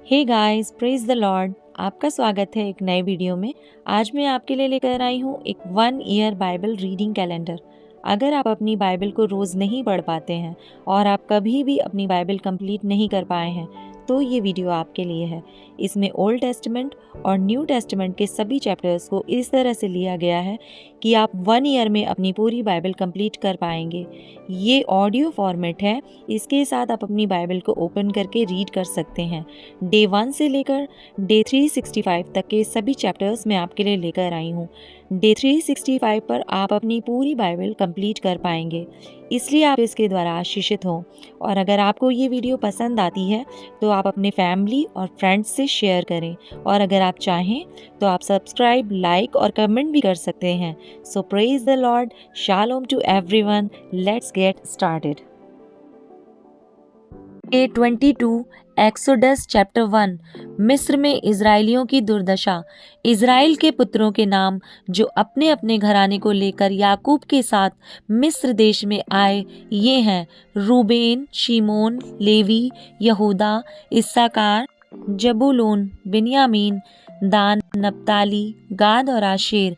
Hey guys, praise the Lord. आपका स्वागत है एक नए वीडियो में। आज मैं आपके लिए लेकर आई हूँ एक 1 ईयर बाइबल रीडिंग कैलेंडर। अगर आप अपनी बाइबल को रोज़ नहीं पढ़ पाते हैं और आप कभी भी अपनी बाइबल कंप्लीट नहीं कर पाए हैं तो ये वीडियो आपके लिए है। इसमें ओल्ड टेस्टमेंट और न्यू टेस्टमेंट के सभी चैप्टर्स को इस तरह से लिया गया है कि आप 1 ईयर में अपनी पूरी बाइबल कंप्लीट कर पाएंगे। ये ऑडियो फॉर्मेट है, इसके साथ आप अपनी बाइबल को ओपन करके रीड कर सकते हैं। डे 1 से लेकर डे 365 तक के सभी चैप्टर्स मैं आपके लिए लेकर आई हूँ। डे 365 पर आप अपनी पूरी बाइबल कंप्लीट कर पाएंगे, इसलिए आप इसके द्वारा आशीषित हों। और अगर आपको ये वीडियो पसंद आती है तो आप अपने फैमिली और फ्रेंड्स से शेयर करें, और अगर आप चाहें तो आप सब्सक्राइब, लाइक और कमेंट भी कर सकते हैं। So praise the Lord, shalom to everyone. Let's get started. Day 22, Exodus chapter 1। मिस्र में इजराइलियों की दुर्दशा। इजराइल के पुत्रों के नाम जो अपने अपने घराने को लेकर याकूब के साथ मिस्र देश में आए ये हैं: रूबेन, शिमोन, लेवी, यहूदा, इस्साकार, जबूलून, बिन्यामीन, दान, नप्ताली, गाद और आशेर।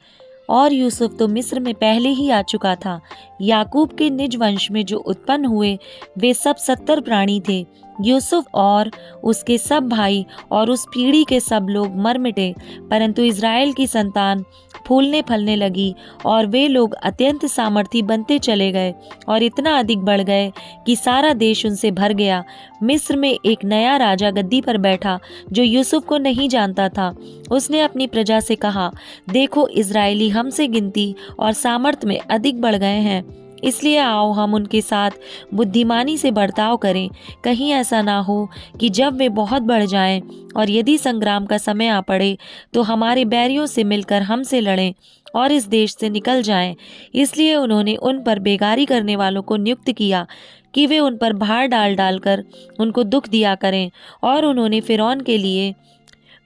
और यूसुफ तो मिस्र में पहले ही आ चुका था। याकूब के निज वंश में जो उत्पन्न हुए वे सब 70 प्राणी थे। यूसुफ और उसके सब भाई और उस पीढ़ी के सब लोग मर मिटे, परंतु इज़राइल की संतान फूलने फलने लगी और वे लोग अत्यंत सामर्थी बनते चले गए और इतना अधिक बढ़ गए कि सारा देश उनसे भर गया। मिस्र में एक नया राजा गद्दी पर बैठा जो यूसुफ को नहीं जानता था। उसने अपनी प्रजा से कहा, देखो, इजरायली हमसे गिनती और सामर्थ में अधिक बढ़ गए हैं, इसलिए आओ हम उनके साथ बुद्धिमानी से बर्ताव करें। कहीं ऐसा ना हो कि जब वे बहुत बढ़ जाएं और यदि संग्राम का समय आ पड़े तो हमारे बैरियों से मिलकर हमसे लड़ें और इस देश से निकल जाएं। इसलिए उन्होंने उन पर बेगारी करने वालों को नियुक्त किया कि वे उन पर भार डाल डालकर उनको दुख दिया करें। और उन्होंने फिरौन के लिए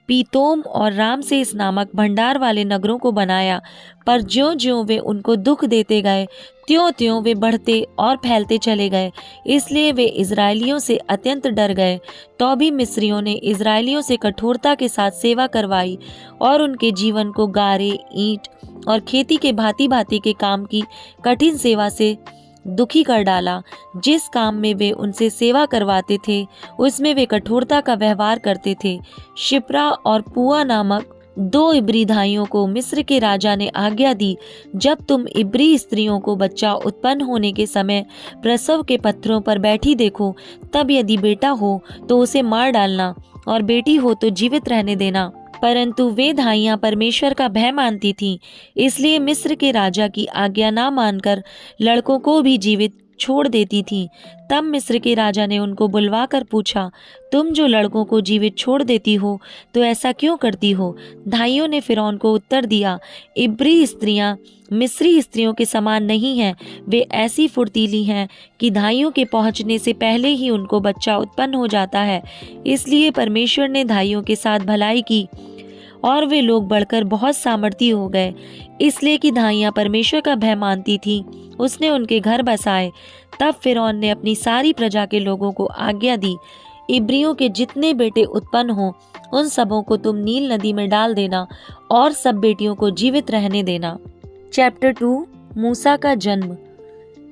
पीतोम और रामसेस नामक भंडार वाले नगरों को बनाया, पर ज्यों-ज्यों वे उनको दुख देते गए त्यों-त्यों वे बढ़ते और फैलते चले गए। इसलिए वे इजरायलियों से अत्यंत डर गए। तो भी मिस्रियों ने इजरायलियों से कठोरता के साथ सेवा करवाई और उनके जीवन को गारे, ईंट और खेती के भांति भांति के काम की कठिन सेवा से दुखी कर डाला। जिस काम में वे उनसे सेवा करवाते थे उसमें वे कठोरता का व्यवहार करते थे। शिप्रा और पुआ नामक 2 इब्री भाइयों को मिस्र के राजा ने आज्ञा दी, जब तुम इब्री स्त्रियों को बच्चा उत्पन्न होने के समय प्रसव के पत्थरों पर बैठी देखो, तब यदि बेटा हो तो उसे मार डालना और बेटी हो तो जीवित रहने देना। परंतु वे धाइयां परमेश्वर का भय मानती थीं, इसलिए मिस्र के राजा की आज्ञा ना मानकर लड़कों को भी जीवित छोड़ देती थीं। तब मिस्र के राजा ने उनको बुलवाकर पूछा, तुम जो लड़कों को जीवित छोड़ देती हो तो ऐसा क्यों करती हो? धाइयों ने फिरौन को उत्तर दिया, इब्री स्त्रियां मिस्री स्त्रियों के समान नहीं हैं। वे ऐसी फुर्तीली हैं कि धाइयों के पहुंचने से पहले ही उनको बच्चा उत्पन्न हो जाता है। इसलिए परमेश्वर ने धाइयों के साथ भलाई की और वे लोग बढ़कर बहुत सामर्थी हो गए। इसलिए कि धाइयां परमेश्वर का भय मानती थीं, उसने उनके घर बसाए। तब फिरौन ने अपनी सारी प्रजा के लोगों को आज्ञा दी, इब्रियों के जितने बेटे उत्पन्न हों उन सबों को तुम नील नदी में डाल देना और सब बेटियों को जीवित रहने देना। चैप्टर 2, मूसा का जन्म।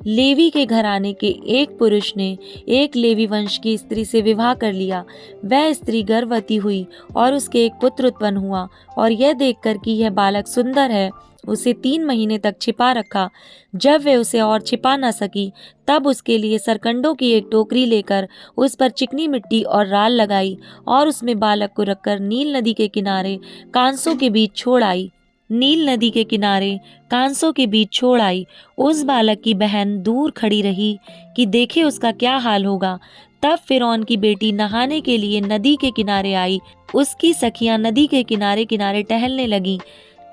लेवी के घराने के एक पुरुष ने एक लेवी वंश की स्त्री से विवाह कर लिया। वह स्त्री गर्भवती हुई और उसके एक पुत्र उत्पन्न हुआ, और यह देखकर कि यह बालक सुंदर है उसे 3 महीने तक छिपा रखा। जब वे उसे और छिपा न सकी तब उसके लिए सरकंडों की एक टोकरी लेकर उस पर चिकनी मिट्टी और राल लगाई और उसमें बालक को रखकर नील नदी के किनारे कांसों के बीच छोड़ आई। उस बालक की बहन दूर खड़ी रही कि देखे उसका क्या हाल होगा। तब फिरौन की बेटी नहाने के लिए नदी के किनारे आई। उसकी सखियां नदी के किनारे किनारे टहलने लगीं।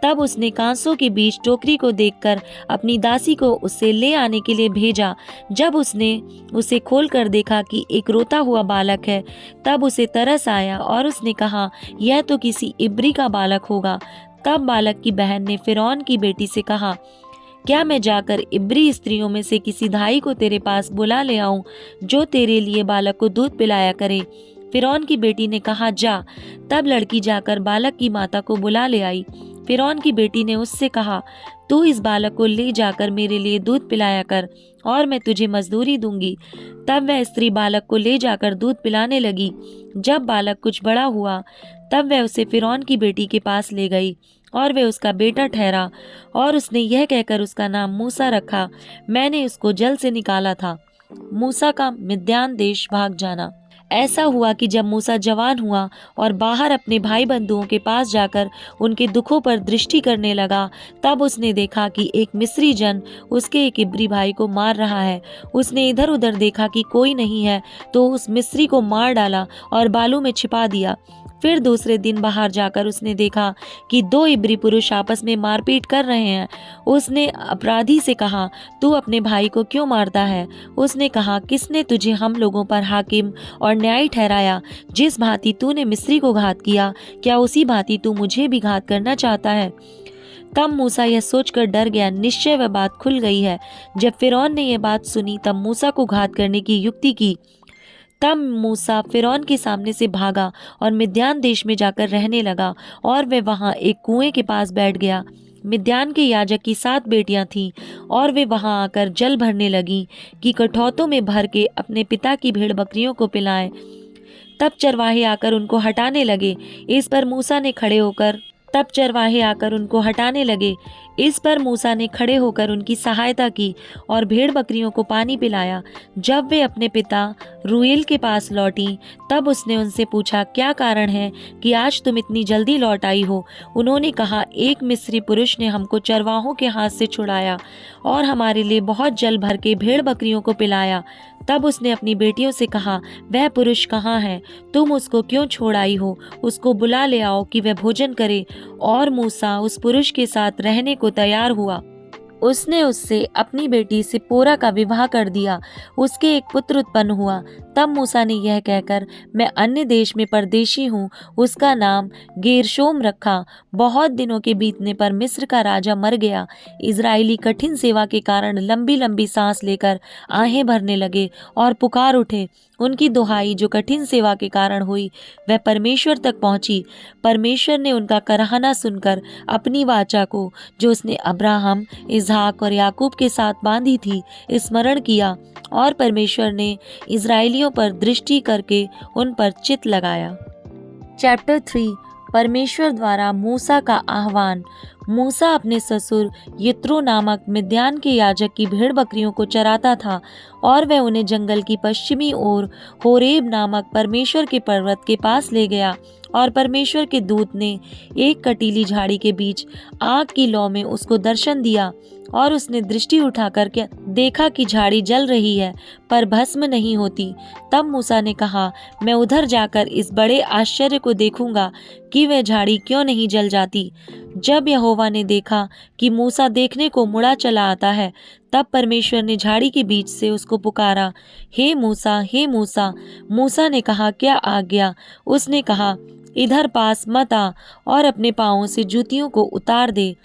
तब उसने कांसों के बीच टोकरी को देखकर अपनी दासी को उससे ले आने के लिए भेजा। जब उसने उसे खोलकर देखा कि एक रोता हुआ बालक है, तब उसे तरस आया और उसने कहा, यह तो किसी इब्री का बालक होगा। तब बालक की बहन ने फिरौन की बेटी से कहा, क्या मैं जाकर इब्री स्त्रियों में से किसी धाई को तेरे पास बुला ले आऊं जो तेरे लिए बालक को दूध पिलाया करे? फिरौन की बेटी ने कहा, जा। तब लड़की जाकर बालक की माता को बुला ले आई। फिरौन की बेटी ने उससे कहा, तू इस बालक को ले जाकर मेरे लिए दूध पिलाया कर और मैं तुझे मजदूरी दूंगी। तब वह स्त्री बालक को ले जाकर दूध पिलाने लगी। जब बालक कुछ बड़ा हुआ तब वह उसे फिरौन की बेटी के पास ले गई और वह उसका बेटा ठहरा, और उसने यह कहकर उसका नाम मूसा रखा, मैंने उसको जल से निकाला था। मूसा का मिद्यान देश भाग जाना। ऐसा हुआ कि जब मूसा जवान हुआ और बाहर अपने भाई बंधुओं के पास जाकर उनके दुखों पर दृष्टि करने लगा, तब उसने देखा कि एक मिस्री जन उसके एक इब्री भाई को मार रहा है। उसने इधर उधर देखा कि कोई नहीं है, तो उस मिस्री को मार डाला और बालू में छिपा दिया। फिर दूसरे दिन बाहर जाकर उसने देखा कि दो इब्री पुरुष आपस में मारपीट कर रहे हैं। उसने अपराधी से कहा, तू अपने भाई को क्यों मारता है? उसने कहा, किसने तुझे हम लोगों पर हाकिम और न्यायी ठहराया? जिस भांति तूने मिस्री को घात किया, क्या उसी भांति तू मुझे भी घात करना चाहता है? तब मूसा यह सोचकर डर गया, निश्चय वह बात खुल गई है। जब फिरौन ने यह बात सुनी तब मूसा को घात करने की युक्ति की। तब मूसा फिरौन के सामने से भागा और मिद्यान देश में जाकर रहने लगा, और वह वहां एक कुएं के पास बैठ गया। मिद्यान के याजक की 7 बेटियां थीं, और वे वहां आकर जल भरने लगीं कि कठौतों में भर के अपने पिता की भेड़ बकरियों को पिलाएं। तब चरवाहे आकर उनको हटाने लगे। इस पर मूसा ने खड़े होकर उनकी सहायता की और भेड़ बकरियों को पानी पिलाया। जब वे अपने पिता रूएल के पास लौटी तब उसने उनसे पूछा, क्या कारण है कि आज तुम इतनी जल्दी लौट आई हो? उन्होंने कहा, एक मिस्री पुरुष ने हमको चरवाहों के हाथ से छुड़ाया और हमारे लिए बहुत जल भर के भेड़ बकरियों को पिलाया। तब उसने अपनी बेटियों से कहा, वह पुरुष कहाँ है? तुम उसको क्यों छोड़ आई हो? उसको बुला ले आओ कि वह भोजन करे। और मूसा उस पुरुष के साथ रहने को तैयार हुआ। उसने उससे अपनी बेटी सिप्पोरा का विवाह कर दिया। उसके एक पुत्र उत्पन्न हुआ। तब मूसा ने यह कहकर, मैं अन्य देश में परदेशी हूँ, उसका नाम गेरशोम रखा। बहुत दिनों के बीतने पर मिस्र का राजा मर गया। इजरायली कठिन सेवा के कारण लंबी लंबी सांस लेकर आहें भरने लगे और पुकार उठे। उनकी दुहाई जो कठिन सेवा के कारण हुई वह परमेश्वर तक पहुंची। परमेश्वर ने उनका कराहना सुनकर अपनी वाचा को, जो उसने अब्राहम, इसहाक और याकूब के साथ बांधी थी, स्मरण किया, और परमेश्वर ने इजराइलियों पर दृष्टि करके उन पर चित्त लगाया। चैप्टर 3 परमेश्वर द्वारा मूसा का आह्वान। मूसा अपने ससुर यित्रो नामक मिद्यान के याजक की भेड़ बकरियों को चराता था, और वह उन्हें जंगल की पश्चिमी ओर होरेब नामक परमेश्वर के पर्वत के पास ले गया। और परमेश्वर के दूत ने एक कटीली झाड़ी के बीच आग की लौ में उसको दर्शन दिया, और उसने दृष्टि उठाकर के देखा कि झाड़ी जल रही है पर भस्म नहीं होती। तब मूसा ने कहा, मैं उधर जाकर इस बड़े आश्चर्य को देखूंगा कि वह झाड़ी क्यों नहीं जल जाती। जब यहोवा ने देखा कि मूसा देखने को मुड़ा चला आता है, तब परमेश्वर ने झाड़ी के बीच से उसको पुकारा, हे मूसा, हे मूसा। मूसा ने कहा, क्या आज्ञा? उसने कहा, इधर पास मत आ और अपने पांवों से जूतियों को उतार दे,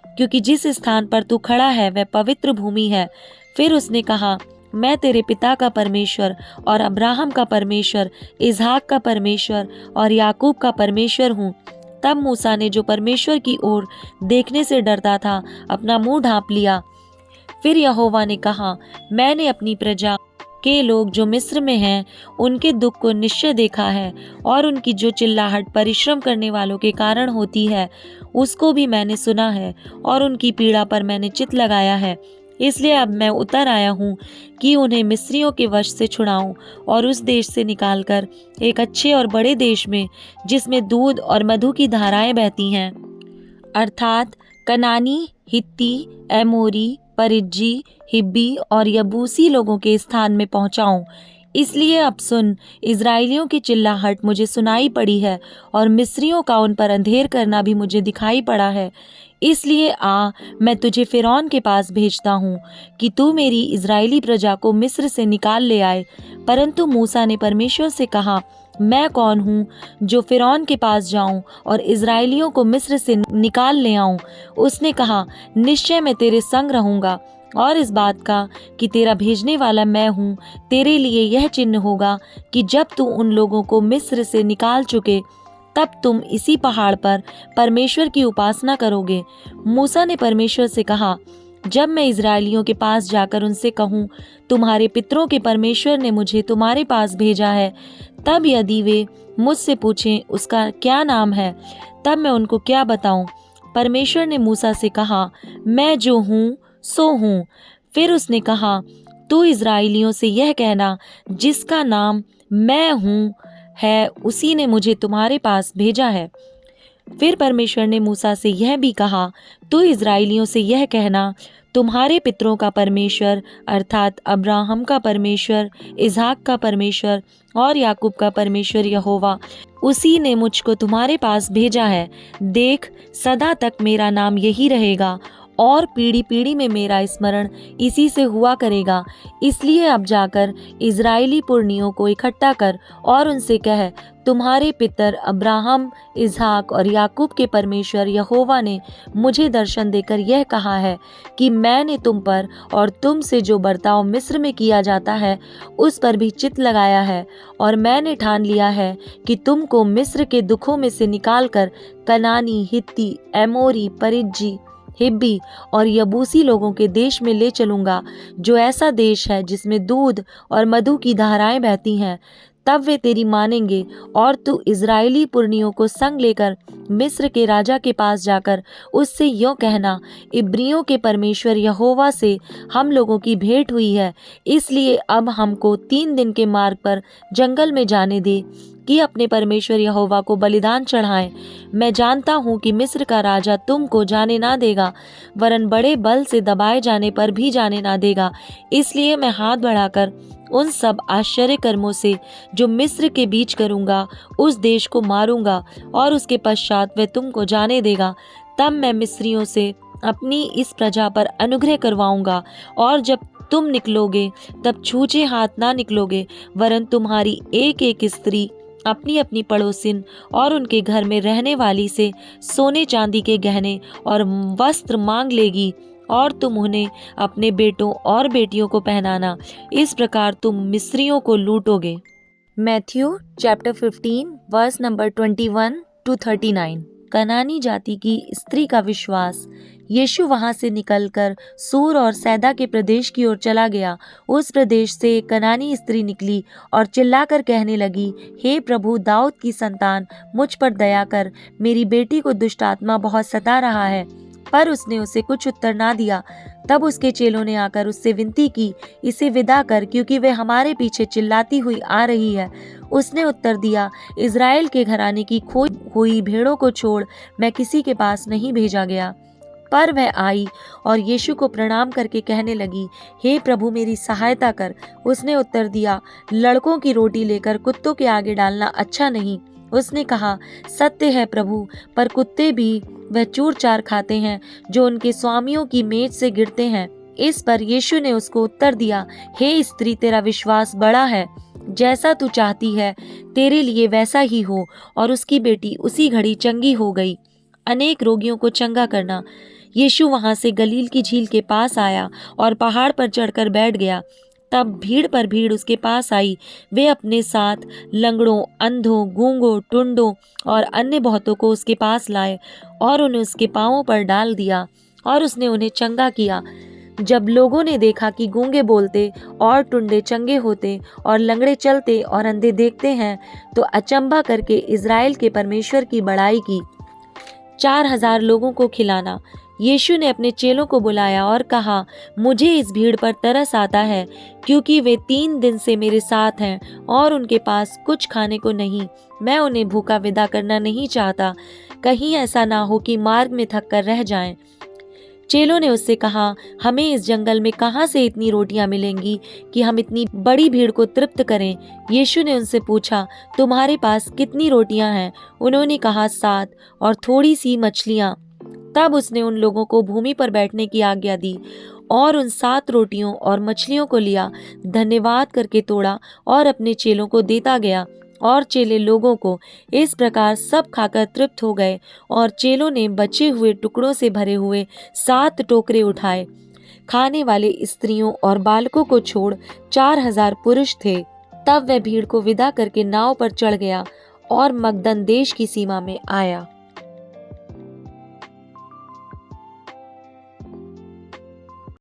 क्योंकि जिस स्थान पर तू खड़ा है वह पवित्र भूमि है। फिर उसने कहा, मैं तेरे पिता का परमेश्वर और अब्राहम का परमेश्वर, इसहाक का परमेश्वर और याकूब का परमेश्वर हूँ। तब मूसा ने, जो परमेश्वर की ओर देखने से डरता था, अपना मुंह ढांप लिया। फिर यहोवा ने कहा, मैंने अपनी प्रजा के लोग जो मिस्र में हैं उनके दुख को निश्चय देखा है, और उनकी जो चिल्लाहट परिश्रम करने वालों के कारण होती है उसको भी मैंने सुना है, और उनकी पीड़ा पर मैंने चित्त लगाया है। इसलिए अब मैं उतर आया हूँ कि उन्हें मिस्रियों के वश से छुड़ाऊं और उस देश से निकालकर एक अच्छे और बड़े देश में, जिसमें दूध और मधु की धाराएं बहती हैं, अर्थात कनानी, हित्ती, एमोरी, परिज्जी, हिब्बी और यबूसी लोगों के स्थान में पहुंचाऊं। इसलिए अब सुन, इजराइलियों की चिल्लाहट मुझे सुनाई पड़ी है, और मिस्रियों का उन पर अंधेर करना भी मुझे दिखाई पड़ा है। इसलिए आ, मैं तुझे फिरौन के पास भेजता हूँ कि तू मेरी इजरायली प्रजा को मिस्र से निकाल ले आए। परंतु मूसा ने परमेश्वर से कहा, मैं कौन हूँ जो फिरौन के पास जाऊं और इजरायलियों को मिस्र से निकाल ले आऊं? उसने कहा, निश्चय मैं तेरे संग रहूंगा, और इस बात का कि तेरा भेजने वाला मैं हूँ तेरे लिए यह चिन्ह होगा कि जब तू उन लोगों को मिस्र से निकाल चुके तब तुम इसी पहाड़ पर परमेश्वर की उपासना करोगे। मूसा ने परमेश्वर से कहा, जब मैं इज़राइलियों के पास जाकर उनसे कहूँ, तुम्हारे पितरों के परमेश्वर ने मुझे तुम्हारे पास भेजा है, तब यदि वे मुझसे पूछें उसका क्या नाम है, तब मैं उनको क्या बताऊं? परमेश्वर ने मूसा से कहा, मैं जो हूँ सो हूँ। फिर उसने कहा, तू इज़राइलियों से यह कहना, जिसका नाम मैं हूँ है, उसी ने मुझे तुम्हारे पास भेजा है। फिर परमेश्वर ने मूसा से यह भी कहा, तू इज़राइलियों से यह कहना, तुम्हारे पितरों का परमेश्वर अर्थात अब्राहम का परमेश्वर, इसहाक का परमेश्वर और याकूब का परमेश्वर यहोवा, उसी ने मुझको तुम्हारे पास भेजा है। देख, सदा तक मेरा नाम यही रहेगा और पीढ़ी पीढ़ी में मेरा स्मरण इसी से हुआ करेगा। इसलिए अब जाकर इज़राइली पुरनियों को इकट्ठा कर और उनसे कह, तुम्हारे पितर अब्राहम, इसहाक और याकूब के परमेश्वर यहोवा ने मुझे दर्शन देकर यह कहा है कि मैंने तुम पर और तुम से जो बर्ताव मिस्र में किया जाता है उस पर भी चित्त लगाया है, और मैंने ठान लिया है कि तुमको मिस्र के दुखों में से निकालकर कनानी, हित्ती, एमोरी, परिज्जी, हिब्बी और यबूसी लोगों के देश में ले चलूंगा, जो ऐसा देश है जिसमें दूध और मधु की धाराएं बहती हैं। तब वे तेरी मानेंगे और तू इज़राइली पुरनियों को संग लेकर मिस्र के राजा के पास जाकर उससे यूँ कहना, इब्रियों के परमेश्वर यहोवा से हम लोगों की भेंट हुई है, इसलिए अब हमको 3 दिन के मार्ग पर जंगल में जाने दे कि अपने परमेश्वर यहोवा को बलिदान चढ़ाएं। मैं जानता हूँ कि मिस्र का राजा तुमको जाने ना देगा, वरन बड़े बल से दबाए जाने पर भी जाने ना देगा। इसलिए मैं हाथ बढ़ाकर उन सब आश्चर्य कर्मों से जो मिस्र के बीच करूँगा उस देश को मारूंगा, और उसके पश्चात वह तुमको जाने देगा। तब मैं मिस्रियों से अपनी इस प्रजा पर अनुग्रह करवाऊंगा, और जब तुम निकलोगे तब छूछे हाथ ना निकलोगे, वरन तुम्हारी एक एक स्त्री अपनी अपनी पड़ोसिन और उनके घर में रहने वाली से सोने चांदी के गहने और वस्त्र मांग लेगी, और तुम उन्हें अपने बेटों और बेटियों को पहनाना। इस प्रकार तुम मिस्रियों को लूटोगे। Matthew chapter 15 verse number 21 to 39। कनानी जाति की स्त्री का विश्वास। यीशु वहां से निकलकर सूर और सैदा के प्रदेश की ओर चला गया। उस प्रदेश से एक कनानी स्त्री निकली और चिल्लाकर कहने लगी, हे प्रभु, दाऊद की संतान, मुझ पर दया कर, मेरी बेटी को दुष्ट आत्मा बहुत सता रहा है। पर उसने उसे कुछ उत्तर ना दिया। तब उसके चेलों ने आकर उससे विनती की, इसे विदा कर, क्योंकि वे हमारे पीछे चिल्लाती हुई आ रही है। उसने उत्तर दिया, इज़राइल के घराने की खोई हुई भेड़ों को छोड़ मैं किसी के पास नहीं भेजा गया। पर वह आई और यीशु को प्रणाम करके कहने लगी, हे प्रभु, मेरी सहायता कर। उसने उत्तर दिया, लड़कों की रोटी लेकर कुत्तों के आगे डालना अच्छा नहीं। उसने कहा, सत्य है प्रभु, पर कुत्ते भी वह चूर चार खाते हैं जो उनके स्वामियों की मेज से गिरते हैं। इस पर यीशु ने उसको उत्तर दिया, हे स्त्री, तेरा विश्वास बड़ा है, जैसा तू चाहती है तेरे लिए वैसा ही हो। और उसकी बेटी उसी घड़ी चंगी हो गई। अनेक रोगियों को चंगा करना। यीशु वहां से गलील की झील के पास आया और पहाड़ पर चढ़कर बैठ गया। तब भीड़ पर भीड़ उसके पास आई। वे अपने साथ लंगड़ों, अंधों, गूंगों, टुंडों और अन्य बहुतों को उसके पास लाए और उन्हें उसके पांवों पर डाल दिया, और उसने उन्हें चंगा किया। जब लोगों ने देखा कि गूंगे बोलते और टुंडे चंगे होते और लंगड़े चलते और अंधे देखते हैं, तो अचंभा करके इज़राइल के परमेश्वर की बड़ाई की। 4000 लोगों को खिलाना। यीशु ने अपने चेलों को बुलाया और कहा, मुझे इस भीड़ पर तरस आता है, क्योंकि वे 3 दिन से मेरे साथ हैं और उनके पास कुछ खाने को नहीं। मैं उन्हें भूखा विदा करना नहीं चाहता, कहीं ऐसा ना हो कि मार्ग में थक कर रह जाएं। चेलों ने उससे कहा, हमें इस जंगल में कहाँ से इतनी रोटियां मिलेंगी कि हम इतनी बड़ी भीड़ को तृप्त करें? यीशु ने उनसे पूछा, तुम्हारे पास कितनी रोटियां हैं? उन्होंने कहा, 7 और थोड़ी सी मछलियां। तब उसने उन लोगों को भूमि पर बैठने की आज्ञा दी और उन 7 रोटियों और मछलियों को लिया, धन्यवाद करके तोड़ा और अपने चेलों को देता गया, और चेले लोगों को। इस प्रकार सब खाकर तृप्त हो गए, और चेलों ने बचे हुए टुकड़ों से भरे हुए 7 टोकरे उठाए। खाने वाले स्त्रियों और बालकों को छोड़ 4000 पुरुष थे। तब वह भीड़ को विदा करके नाव पर चढ़ गया और मगदन देश की सीमा में आया।